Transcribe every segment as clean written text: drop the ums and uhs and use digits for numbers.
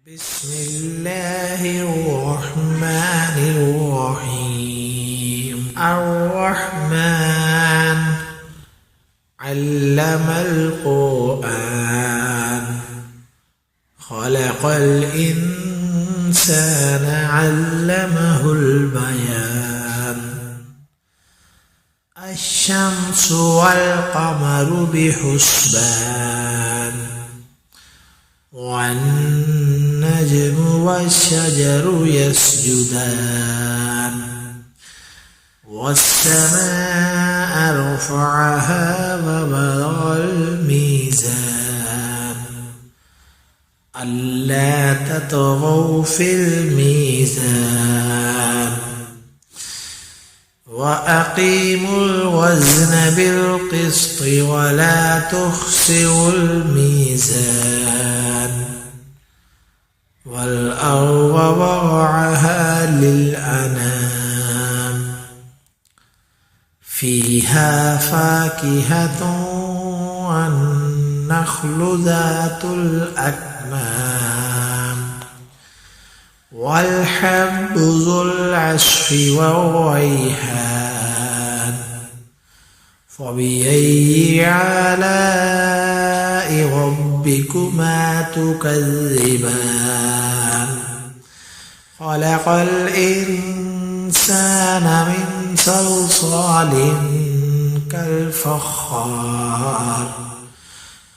بسم الله الرحمن الرحيم. الرحمن علم القرآن خلق الإنسان علمه البيان. الشمس والقمر بحسبان والنجم والشجر يسجدان والسماء رفعها ووضع الميزان ألا تطغوا في الميزان وأقيموا الوزن بالقسط ولا تخسروا الميزان والأرض وضعها للأنام فيها فاكهة والنخل ذات الأكمام والحب ذو العصف والريحان. فبأي آلاء ربكما تكذبان. خلق الإنسان من صلصال كالفخار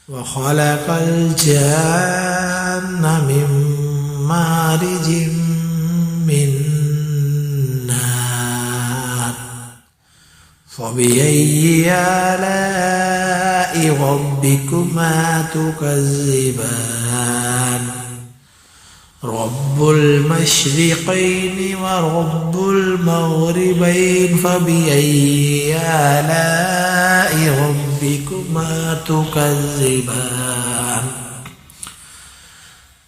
وخلق الجان من مارج من نار. فبأي آلاء ربكما تكذبان. رب المشرقين ورب المغربين. فبأي آلاء ربكما تكذبان.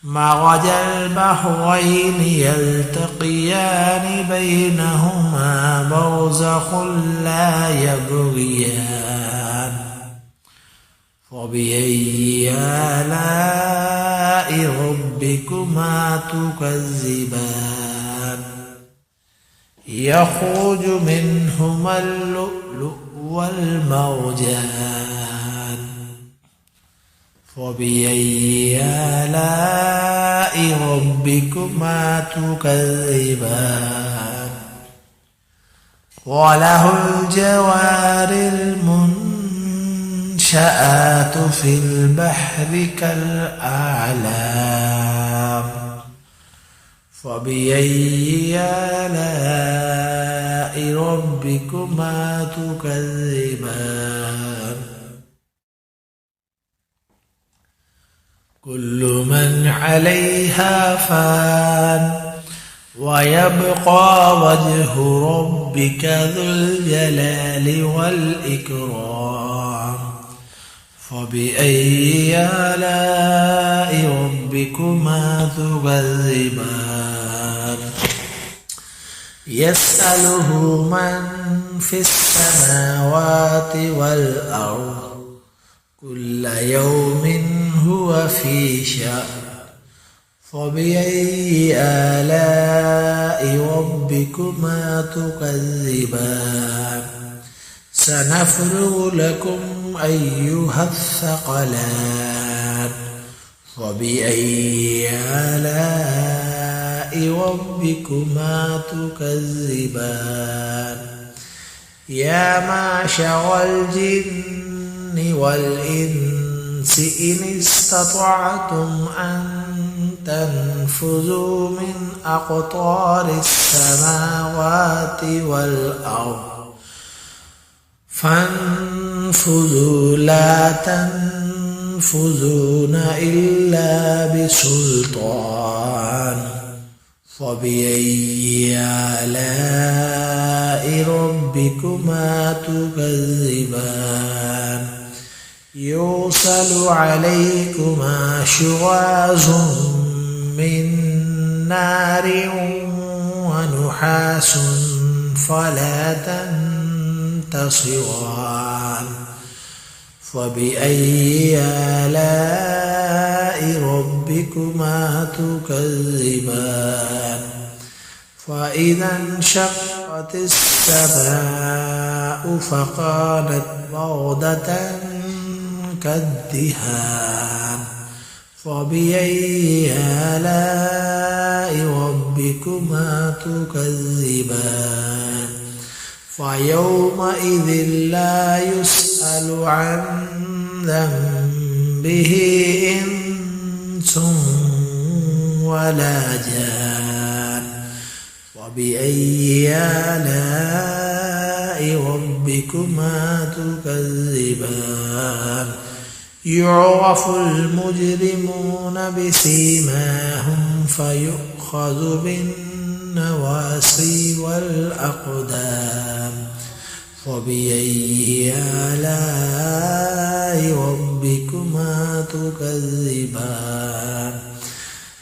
مرج البحرين يلتقيان بينهما برزخ لا يبغيان. فبأي آلاء ربكما تكذبان. يخرج منهما اللؤلؤ والمرجان. فبأي آلاء ربكما تكذبان. وله الجوار المنشآت في البحر كالأعلام. فبأي آلاء ربكما تكذبان. كل من عليها فان ويبقى وجه ربك ذو الجلال والإكرام. فبأي آلاء ربكما تكذبان. يسأله من في السماوات والأرض كل يوم هو في شأن. فبأي آلاء ربكما تكذبان. سنفرغ لكم أيها الثقلان. فبأي آلاء ربكما تكذبان. يا معشر الجن والإنس إن استطعتم أن تنفذوا من أقطار السماوات والأرض فانفذوا لا تنفذون إلا بسلطان. فبأي آلاء ربكما تكذبان. يرسل عليكما شواظ من نار ونحاس فلا تنتصران. فبأي آلاء ربكما ربكما تكذبان فإذا انشقت السماء فكانت وردة كالدهان فبأي آلاء ربكما تكذبان فيومئذ لا يسأل عن ذنبه إنس ولا جان فبأي آلاء ربكما تكذبان يعرف المجرمون بسيماهم فيؤخذ بالنواصي والأقدام فبأي آلاء ربكما تكذبان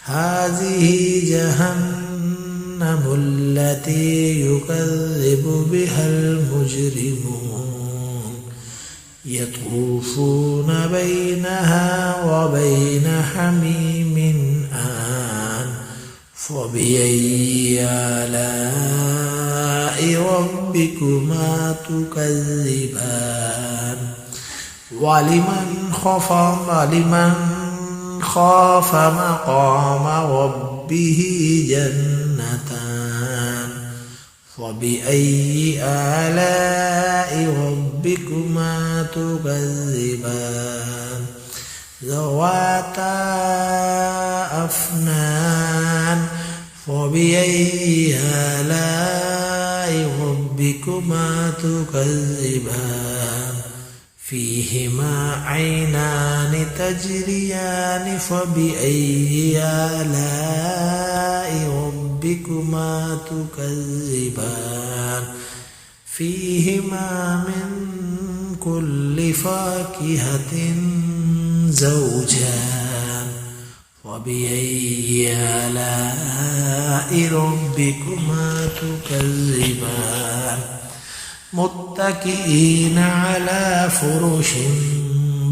هذه جهنم التي يكذب بها المجرمون يطوفون بينها وبين حميم آن فبأي آلاء ربكما تكذبان ولمن خاف مقام ربه جنتان فبأي آلاء ربكما تكذبان ذواتا أفنان فبأي آلاء ربكما تكذبان فيهما عينان تجريان فبأي آلاء ربكما تكذبان فيهما من كل فاكهة زوجان فبأي آلاء ربكما تكذبان متكئين على فرش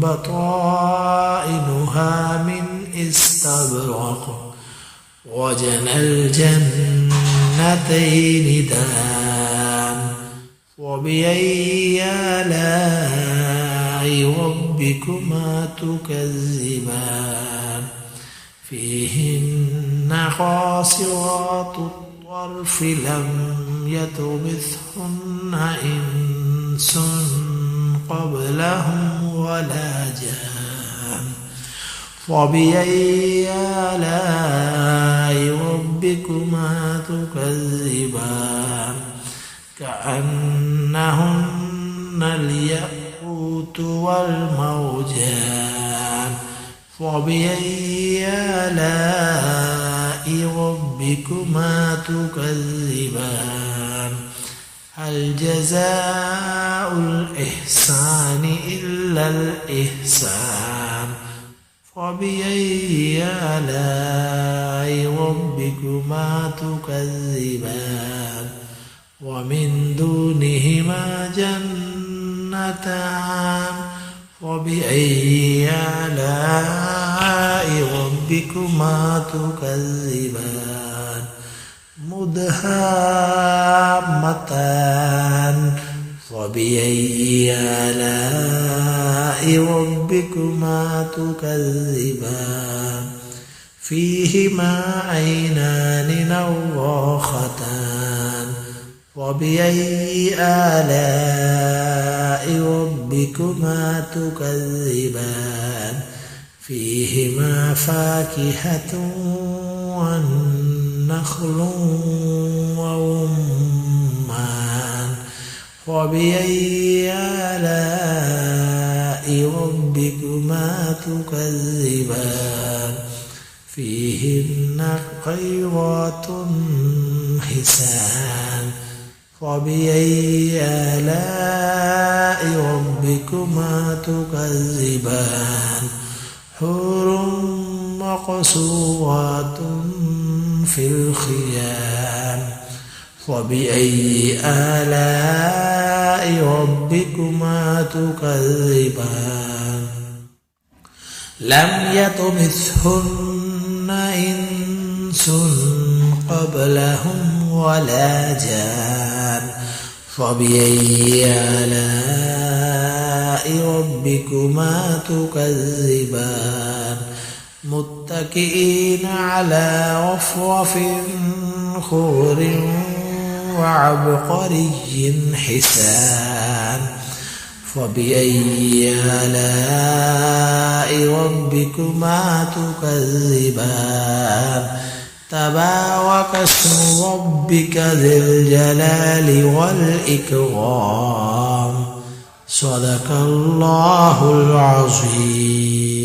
بطائنها من استبرق وجنى الجنتين دان وبأي آلاء ربكما تكذبان فيهن قاصرات الطرف لم يطمثهن إنس قبلهم ولا جان فبأي آلاء ربكما تكذبان كأنهن الياقوت والمرجان فبأي آلاء ربكما تكذبان هل جزاء الإحسان إلا الإحسان فبأي آلاء ربكما تكذبان ومن دونهما جنتان فبأي آلاء ربكما تكذبان مدهامتان فبأي آلاء ربكما تكذبان فيهما عينان نضاختان فبأي آلاء ربكما تكذبان فيهما فاكهة والنخل ورمان فبأي آلاء ربكما تكذبان فيهن خيرات حسان فبأي آلاء ربكما تكذبان حور مقصورات في الخيام فبأي آلاء ربكما تكذبان لم يطمثهن إنس قبلهم ولا جان فبأي آلاء ربكما تكذبان متكئين على رفرف خضر وعبقري حسان فبأي آلاء ربكما تكذبان تبارك اسم ربك ذي الجلال والإكرام صدق الله العظيم.